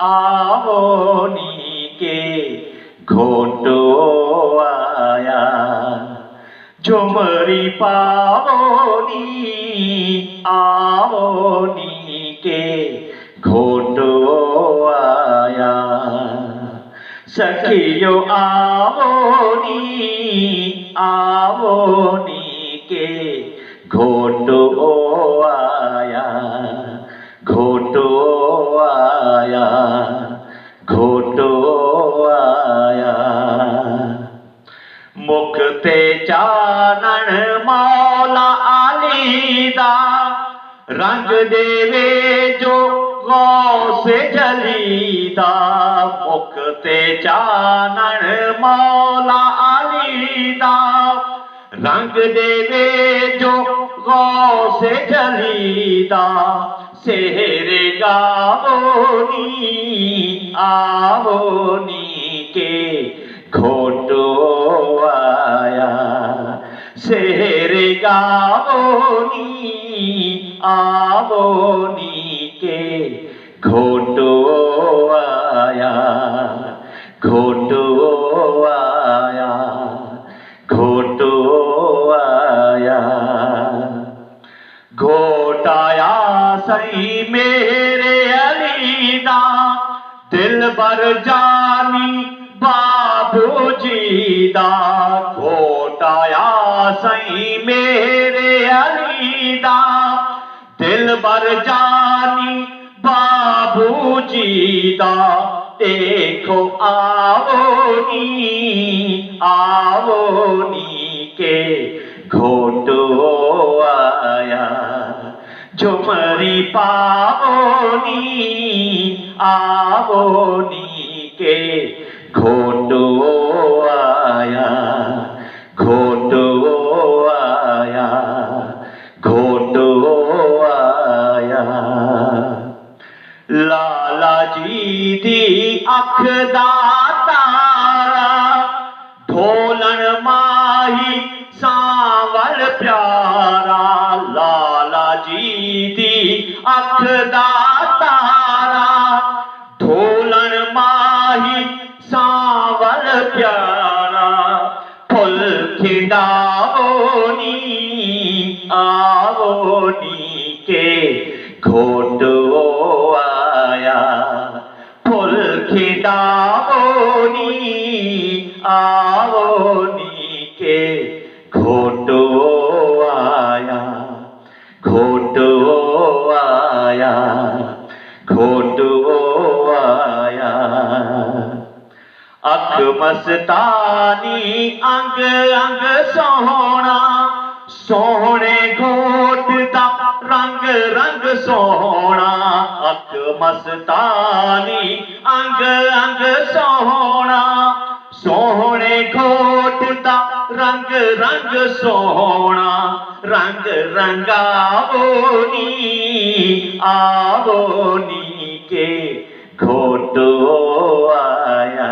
आवनी के घोटो आया झुमरी पावनी आवनी के घोटो आया सखियो आवनी आवनी के घोटो आया घोटो आया घोटो आया मुख ते चानण मौला अली दा रंग देवे जो गौसे जलीदा मुख ते चानण मौला अली दा रंग देवे जो गौसे जलीदा सेहरे गावोनी आवोनी के घोटो आया सेहरे गावोनी आवोनी के घोटो आया घोटो आया घोटो आया घोटाया सही मेरे अली दा दिल बर जानी बाबू जी दा घोटाया सही मेरे अली दा दिल बर जानी बाबू जी दा देखो आवोनी आवोनी के घोटो आया झुमरी पावनी आवोनी के घोटो आया घोटो आया घोटो आया लाला जी दी अख दा तारा ढोलन माही सांवल प्यारा लाला जी दी अख दा तारा ढोलन माही सांवल प्यारा फुल खिंडावोनी आवोनी के घोटो आया फुल खिंडावोनी आवोनी के घोटो आया घोटो आया घोटो आया अख मस्तानी अंग अंग सोहना सोहने घोट दा रंग रंग सोहना अख मस्तानी अंग अंग सोहना सोहने घोट दा रंग रंग सोहना रंग रंगावोनी आवोनी के घोटो आया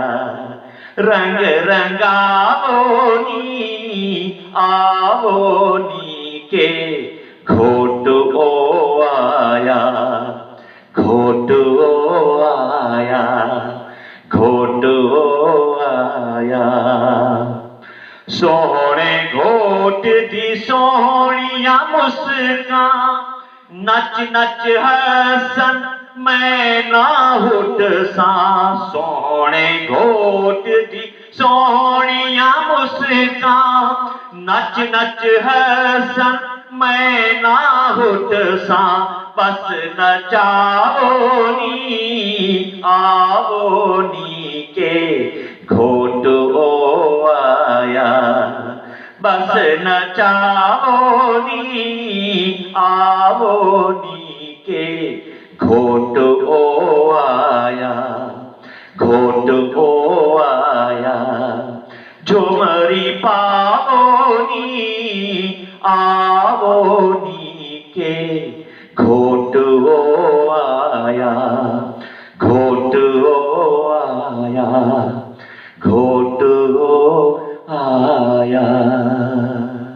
रंग रंगावोनी आवोनी के घोटो आया घोटो आया घोटो आया सोहने घोट दी सोहनिया मुस्कान नच नच हसन मैं ना हुट सा सोहने घोट दी सोहनिया मुस्कान नच नच हसन मैं ना हुट सा बस नचावोनी आवोनी के घोटो आया बस नचावोनी आवोनी के घोटो आया घोटो आया झुमरी पावोनी आवोनी के घोटो